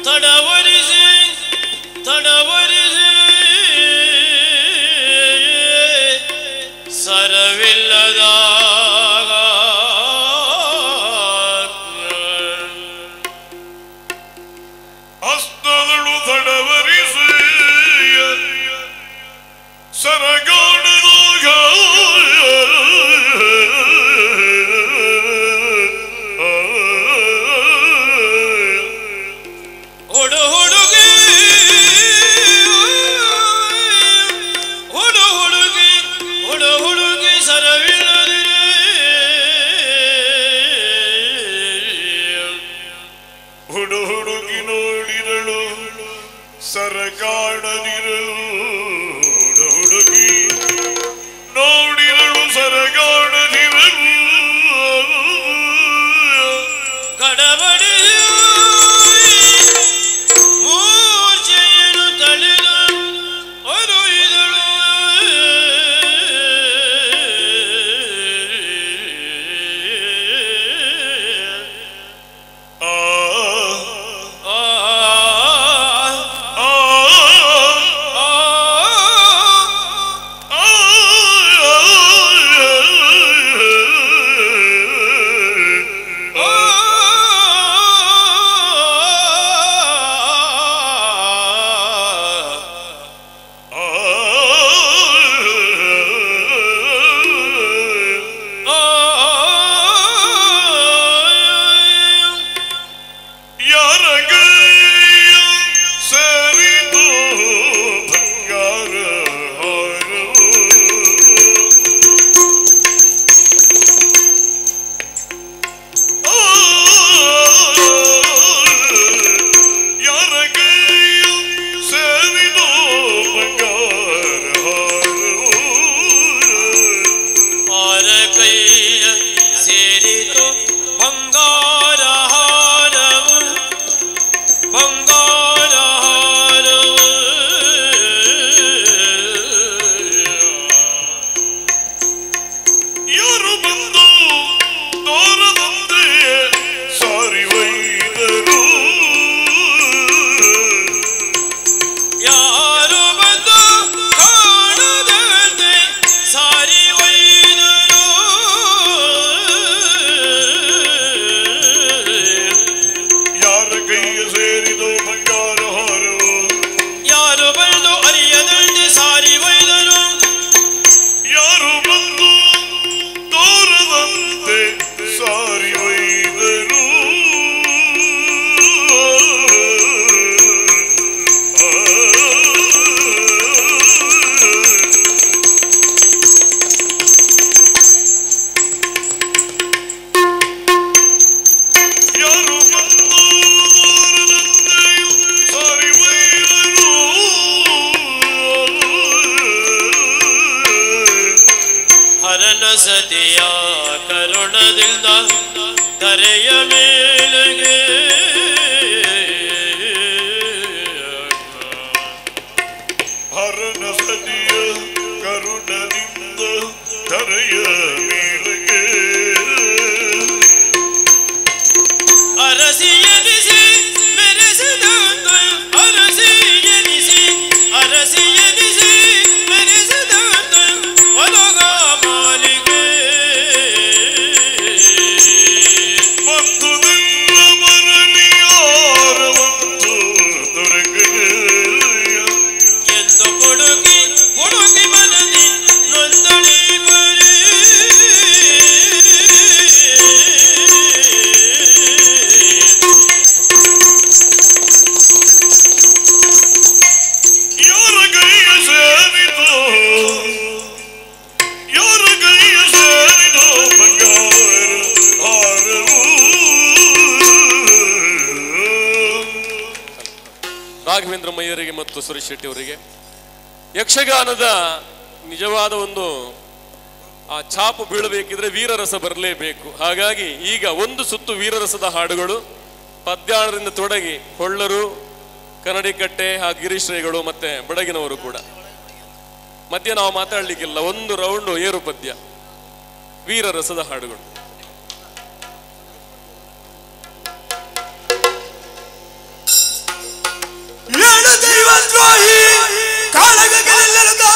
ತಡವರಿಸಿ ಸರವಿಲ್ಲದ ಹಸ್ತದಳು ತಡವರಿಸಿ ಸರಗಾಣದಾಗ ಹುಡು ಹುಡುಗಿ ಸರವಿಲ್ಲದಿರೆ ಹುಡು ಹುಡುಗಿ ನೋಡಿದಳು ಸರಗಾಣದಿರಲು ಹುಡು ಹುಡುಗಿ ಸತಿಯ ಕರುಣದಿಂದ ಧರೆಯ ಮೇಲೆಗೆ ಹರನ ಸತಿಯ ಕರುಣದಿಂದ ಧರೆಯ ಮೇಲೆಗೆ ಅರಸಿ ಎನಿಸಿ ಮೆರೆಸಿದ ಅರಸಿ ಎನಿಸಿ ಅರಸಿ ಎನಿಸಿ ಮೆರೆಸಿದ ಒಲಗ ಮಾಲಿಗೆ ಬಂಧುವಿಲ್ಲ ಬರಲಿ ಯಾರವಂತೂ ದೊರಕಲಿ ಎಂದು ಹುಡುಕಿ ಹುಡುಕಿ ಮನದಿ ನೊಂದಳಿ ಬರೀ ಯಾರ ಕೈಯ ಸೇರಿದೋ ಯಾರ ಕೈಯ ಸೇರಿದೋ ಬಂಗಾರ ಹಾರವು ರಾಘವೇಂದ್ರ ಮಯ್ಯರಿಗೆ ಮತ್ತು ಸುರೇಶ್ ಶೆಟ್ಟಿ ಅವರಿಗೆ ಯಕ್ಷಗಾನದ ನಿಜವಾದ ಒಂದು ಆ ಛಾಪು ಬೀಳಬೇಕಿದ್ರೆ ವೀರರಸ ಬರಲೇಬೇಕು. ಹಾಗಾಗಿ ಈಗ ಒಂದು ಸುತ್ತು ವೀರರಸದ ಹಾಡುಗಳು ಪದ್ಯಾಣದಿಂದ ತೊಡಗಿ ಹೊಳ್ಳರು, ಕನ್ನಡಿಕಟ್ಟೆ, ಹಾಗೂ ಗಿರೀಶ್ ರೇಗಳು ಮತ್ತೆ ಬಡಗಿನವರು ಕೂಡ. ಮಧ್ಯ ನಾವು ಮಾತಾಡ್ಲಿಕ್ಕಿಲ್ಲ, ಒಂದು ರೌಂಡು ಏರು ಪದ್ಯ, ವೀರರಸದ ಹಾಡುಗಳು. ಏಳು ದೈವದ್ರೋಹಿ ಕಾಳಗಗಳೆಲ್ಲರೂ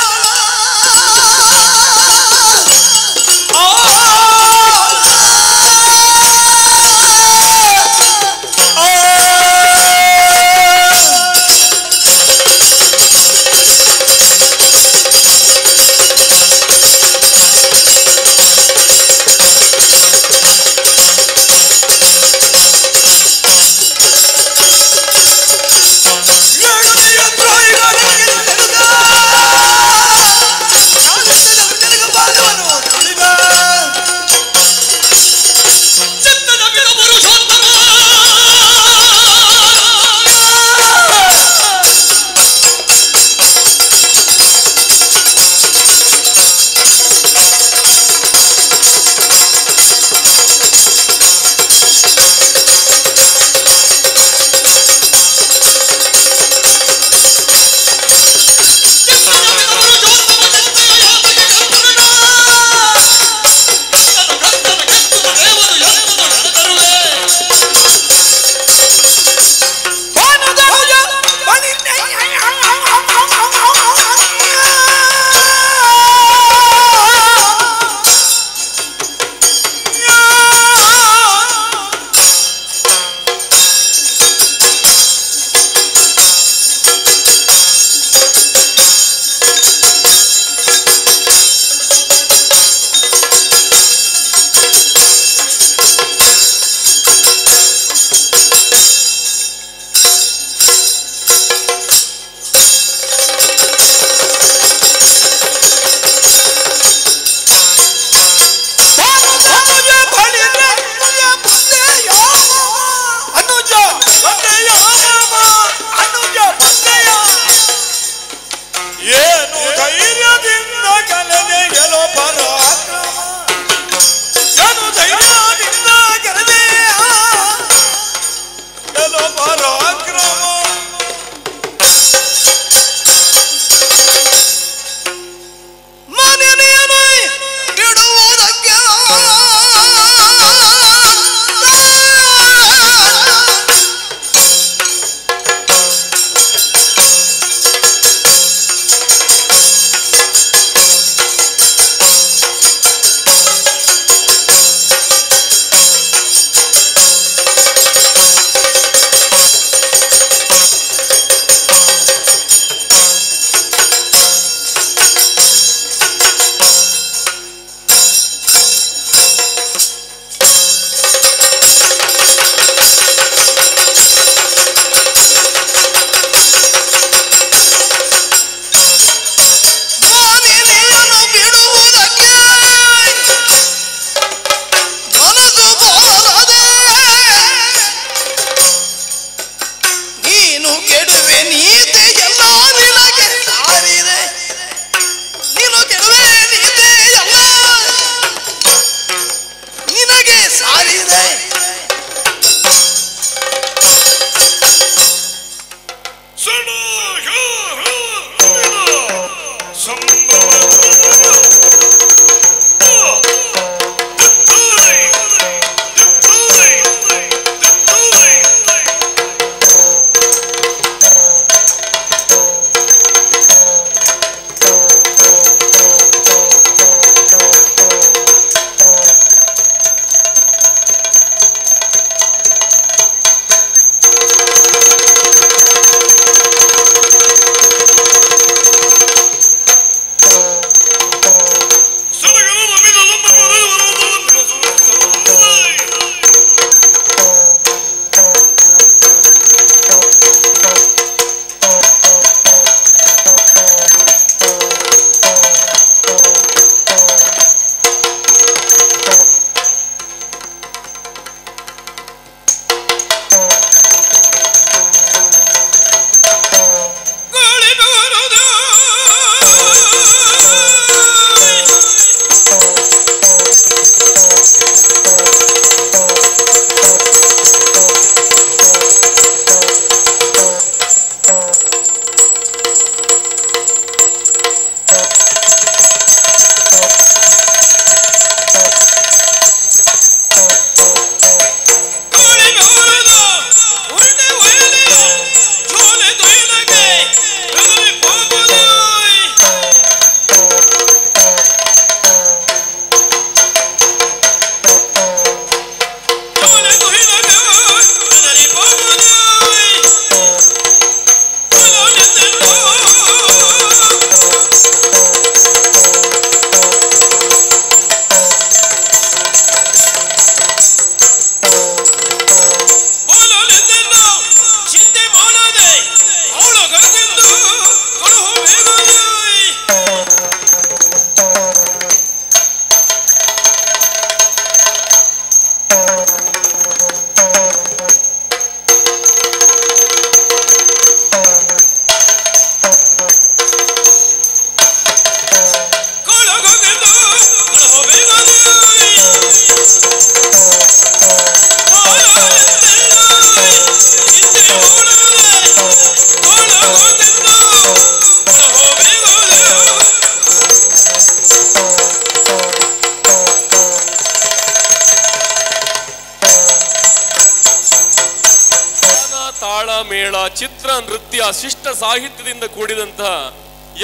ಮೇಳ, ಚಿತ್ರ, ನೃತ್ಯ, ಶಿಷ್ಟ ಸಾಹಿತ್ಯದಿಂದ ಕೂಡಿದಂತಹ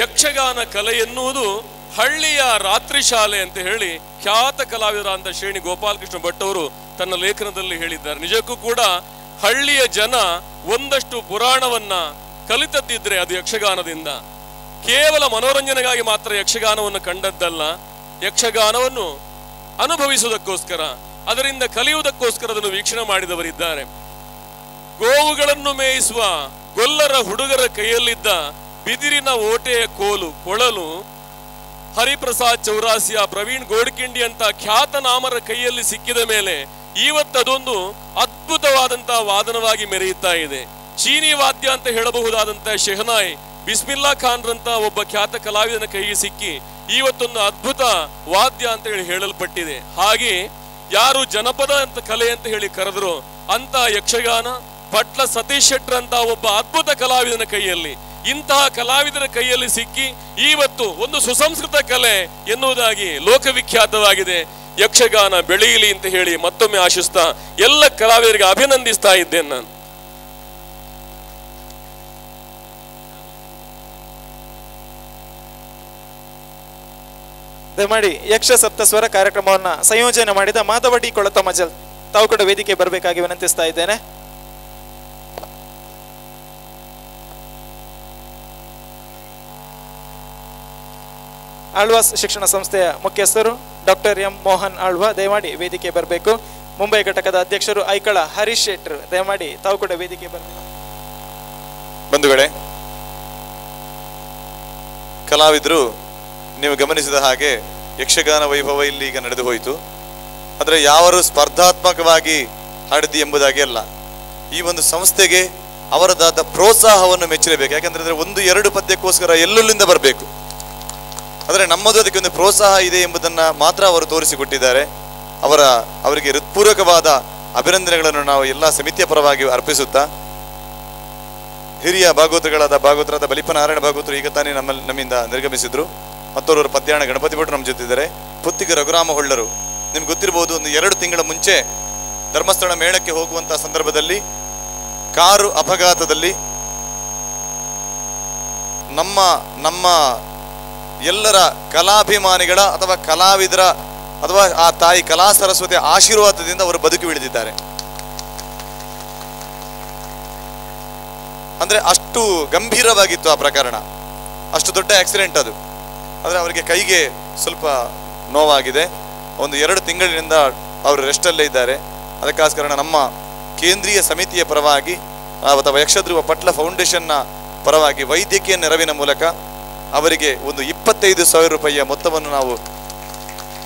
ಯಕ್ಷಗಾನ ಕಲೆ ಎನ್ನುವುದು ಹಳ್ಳಿಯ ರಾತ್ರಿ ಶಾಲೆ ಅಂತ ಹೇಳಿ ಖ್ಯಾತ ಕಲಾವಿದರಾದ ಶ್ರೇಣಿ ಗೋಪಾಲಕೃಷ್ಣ ಭಟ್ ಅವರು ತನ್ನ ಲೇಖನದಲ್ಲಿ ಹೇಳಿದ್ದಾರೆ. ನಿಜಕ್ಕೂ ಕೂಡ ಹಳ್ಳಿಯ ಜನ ಒಂದಷ್ಟು ಪುರಾಣವನ್ನ ಕಲಿತದ್ದಿದ್ರೆ ಅದು ಯಕ್ಷಗಾನದಿಂದ. ಕೇವಲ ಮನೋರಂಜನೆಗಾಗಿ ಮಾತ್ರ ಯಕ್ಷಗಾನವನ್ನು ಕಂಡದ್ದಲ್ಲ, ಯಕ್ಷಗಾನವನ್ನು ಅನುಭವಿಸುವುದಕ್ಕೋಸ್ಕರ, ಅದರಿಂದ ಕಲಿಯುವುದಕ್ಕೋಸ್ಕರ ಅದನ್ನು ವೀಕ್ಷಣೆ ಮಾಡಿದವರಿದ್ದಾರೆ. ಗೋವುಗಳನ್ನು ಮೇಯಿಸುವ ಗೊಲ್ಲರ ಹುಡುಗರ ಕೈಯಲ್ಲಿದ್ದ ಬಿದಿರಿನ ಓಟೆಯ ಕೋಲು, ಕೊಳಲು ಹರಿಪ್ರಸಾದ್ ಚೌರಾಸಿಯ, ಪ್ರವೀಣ್ ಗೋಡ್ಕಿಂಡಿ ಅಂತ ಖ್ಯಾತನಾಮರ ಕೈಯಲ್ಲಿ ಸಿಕ್ಕಿದ ಮೇಲೆ ಇವತ್ತದೊಂದು ಅದ್ಭುತವಾದಂತಹ ವಾದನವಾಗಿ ಮೆರೆಯುತ್ತಾ ಇದೆ. ಚೀನಿ ವಾದ್ಯ ಅಂತ ಹೇಳಬಹುದಾದಂತಹ ಶೆಹನಾಯ್ ಬಿಸ್ಮಿಲ್ಲಾ ಖಾನ್ ರಂತ ಒಬ್ಬ ಖ್ಯಾತ ಕಲಾವಿದನ ಕೈಗೆ ಸಿಕ್ಕಿ ಇವತ್ತೊಂದು ಅದ್ಭುತ ವಾದ್ಯ ಅಂತ ಹೇಳಿ ಹೇಳಲ್ಪಟ್ಟಿದೆ. ಹಾಗೆ ಯಾರು ಜನಪದ ಅಂತ ಕಲೆ ಅಂತ ಹೇಳಿ ಕರೆದ್ರು ಅಂತ ಯಕ್ಷಗಾನ ಪಟ್ಲ ಸತೀಶ್ ಶೆಟ್ಟರ್ ಅಂತ ಒಬ್ಬ ಅದ್ಭುತ ಕಲಾವಿದನ ಕೈಯಲ್ಲಿ, ಇಂತಹ ಕಲಾವಿದರ ಕೈಯಲ್ಲಿ ಸಿಕ್ಕಿ ಇವತ್ತು ಒಂದು ಸುಸಂಸ್ಕೃತ ಕಲೆ ಎನ್ನುವುದಾಗಿ ಲೋಕವಿಖ್ಯಾತವಾಗಿದೆ. ಯಕ್ಷಗಾನ ಬೆಳೆಯಲಿ ಅಂತ ಹೇಳಿ ಮತ್ತೊಮ್ಮೆ ಆಶಿಸ್ತಾ ಎಲ್ಲ ಕಲಾವಿದರಿಗೆ ಅಭಿನಂದಿಸ್ತಾ ಇದ್ದೇನೆ ನಾನು. ದಯಮಾಡಿ ಯಕ್ಷ ಸಪ್ತಸ್ವರ ಕಾರ್ಯಕ್ರಮವನ್ನ ಸಂಯೋಜನೆ ಮಾಡಿದ ಮಾಧವ ಡಿ ಕೊಳತ ಮಜಲ್ ತಾವು ಕೂಡ ವೇದಿಕೆ ಬರಬೇಕಾಗಿ ವಿನಂತಿಸ್ತಾ ಇದ್ದೇನೆ. ಆಳ್ವಾಸ್ ಶಿಕ್ಷಣ ಸಂಸ್ಥೆಯ ಮುಖ್ಯಸ್ಥರು ಡಾಕ್ಟರ್ ಎಂ ಮೋಹನ್ ಆಳ್ವಾ ದಯಮಾಡಿ ವೇದಿಕೆ ಬರಬೇಕು. ಮುಂಬೈ ಘಟಕದ ಅಧ್ಯಕ್ಷರು ಐಕಳ ಹರೀಶ್ ಶೆಟ್ಟರ್ ದಯಮಾಡಿ ತಾವು ಕೂಡ ವೇದಿಕೆ ಬರಬೇಕು. ಬಂಧುಗಳೇ, ಕಲಾವಿದರು ನೀವು ಗಮನಿಸಿದ ಹಾಗೆ ಯಕ್ಷಗಾನ ವೈಭವ ಇಲ್ಲಿ ಈಗ ನಡೆದು ಹೋಯಿತು. ಆದರೆ ಯಾರು ಸ್ಪರ್ಧಾತ್ಮಕವಾಗಿ ಹಾಡಿದ್ದು ಎಂಬುದಾಗಿ ಅಲ್ಲ, ಈ ಒಂದು ಸಂಸ್ಥೆಗೆ ಅವರದಾದ ಪ್ರೋತ್ಸಾಹವನ್ನು ಮೆಚ್ಚಲೇಬೇಕು. ಯಾಕಂದ್ರೆ ಒಂದು ಎರಡು ಪದ್ಯಕ್ಕೋಸ್ಕರ ಎಲ್ಲೆಲ್ಲಿಂದ ಬರಬೇಕು, ಆದರೆ ನಮ್ಮದು ಅದಕ್ಕೆ ಒಂದು ಪ್ರೋತ್ಸಾಹ ಇದೆ ಎಂಬುದನ್ನು ಮಾತ್ರ ಅವರು ತೋರಿಸಿಕೊಟ್ಟಿದ್ದಾರೆ. ಅವರಿಗೆ ಹೃತ್ಪೂರ್ವಕವಾದ ಅಭಿನಂದನೆಗಳನ್ನು ನಾವು ಎಲ್ಲ ಸಮಿತಿಯ ಪರವಾಗಿ ಅರ್ಪಿಸುತ್ತಾ, ಹಿರಿಯ ಭಾಗವತರಾದ ಬಲಿಪನಾರಾಯಣ ಭಾಗವತರು ಈಗ ತಾನೇ ನಮ್ಮಿಂದ ನಿರ್ಗಮಿಸಿದ್ರು. ಮತ್ತೋರ್ವರು ಪದ್ಯಾಣ ಗಣಪತಿ ಭಟ್ರು ನಮ್ಮ ಜೊತೆ ಇದ್ದಾರೆ. ಪುತ್ತಿಗೆ ರಘುರಾಮ ಹೊಳ್ಳರು, ನಿಮ್ಗೆ ಗೊತ್ತಿರ್ಬೋದು, ಒಂದು 2 ತಿಂಗಳ ಮುಂಚೆ ಧರ್ಮಸ್ಥಳ ಮೇಳಕ್ಕೆ ಹೋಗುವಂತ ಸಂದರ್ಭದಲ್ಲಿ ಕಾರು ಅಪಘಾತದಲ್ಲಿ ನಮ್ಮ ಎಲ್ಲರ ಕಲಾಭಿಮಾನಿಗಳ ಅಥವಾ ಕಲಾವಿದರ ಅಥವಾ ಆ ತಾಯಿ ಕಲಾ ಸರಸ್ವತಿಯ ಆಶೀರ್ವಾದದಿಂದ ಅವರು ಬದುಕಿ ಉಳಿದಿದ್ದಾರೆ. ಅಂದ್ರೆ ಅಷ್ಟು ಗಂಭೀರವಾಗಿತ್ತು ಆ ಪ್ರಕರಣ, ಅಷ್ಟು ದೊಡ್ಡ ಆಕ್ಸಿಡೆಂಟ್ ಅದು. ಆದರೆ ಅವರಿಗೆ ಕೈಗೆ ಸ್ವಲ್ಪ ನೋವಾಗಿದೆ. ಒಂದು 2 ತಿಂಗಳಿನಿಂದ ಅವರು ರೆಸ್ಟಲ್ಲೇ ಇದ್ದಾರೆ. ಅದಕ್ಕೋಸ್ಕರ ನಮ್ಮ ಕೇಂದ್ರೀಯ ಸಮಿತಿಯ ಪರವಾಗಿ ಅಥವಾ ಯಕ್ಷಧ್ರುವ ಪಟ್ಲ ಫೌಂಡೇಶನ್ನ ಪರವಾಗಿ ವೈದ್ಯಕೀಯ ನೆರವಿನ ಮೂಲಕ ಅವರಿಗೆ ಒಂದು 25,000 ರೂಪಾಯಿಯ ಮೊತ್ತವನ್ನು ನಾವು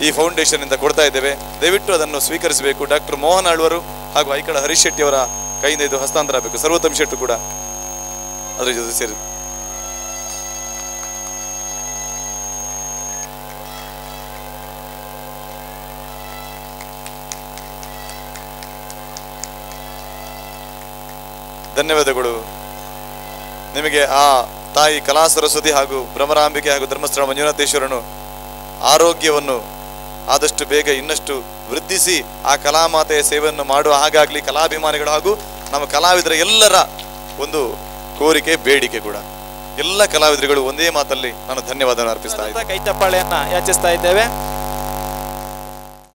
ಈ ಫೌಂಡೇಶನ್ನಿಂದ ಕೊಡ್ತಾ ಇದ್ದೇವೆ. ದಯವಿಟ್ಟು ಅದನ್ನು ಸ್ವೀಕರಿಸಬೇಕು. ಡಾಕ್ಟರ್ ಮೋಹನ್ ಆಳ್ವರು ಹಾಗೂ ಐಕಳ ಹರೀಶ್ ಶೆಟ್ಟಿ ಅವರ ಕೈಯಿಂದ ಇದು ಹಸ್ತಾಂತರ ಆಗಬೇಕು. ಸರ್ವೋತ್ತಮ್ ಶೆಟ್ಟಿ ಕೂಡ ಅದರ ಜೊತೆ ಸೇರಿ. ಧನ್ಯವಾದಗಳು ನಿಮಗೆ. ಆ ತಾಯಿ ಕಲಾ ಸರಸ್ವತಿ ಹಾಗೂ ಭ್ರಮರಾಂಬಿಕೆ ಹಾಗೂ ಧರ್ಮಸ್ಥಳ ಮಂಜುನಾಥೇಶ್ವರನು ಆರೋಗ್ಯವನ್ನು ಆದಷ್ಟು ಬೇಗ ಇನ್ನಷ್ಟು ವೃದ್ಧಿಸಿ ಆ ಕಲಾಮಾತೆಯ ಸೇವೆಯನ್ನು ಮಾಡುವ ಹಾಗಾಗಲಿ ಕಲಾಭಿಮಾನಿಗಳು ಹಾಗೂ ನಮ್ಮ ಕಲಾವಿದರ ಎಲ್ಲರ ಒಂದು ಕೋರಿಕೆ, ಬೇಡಿಕೆ ಕೂಡ. ಎಲ್ಲ ಕಲಾವಿದರುಗಳು ಒಂದೇ ಮಾತಲ್ಲಿ ನಾನು ಧನ್ಯವಾದ ಅರ್ಪಿಸ್ತಾ ಇದ್ದೇನೆ. ಕೈತಪ್ಪಾಳೆಯನ್ನ ಯಾಚಿಸ್ತಾ ಇದ್ದೇವೆ.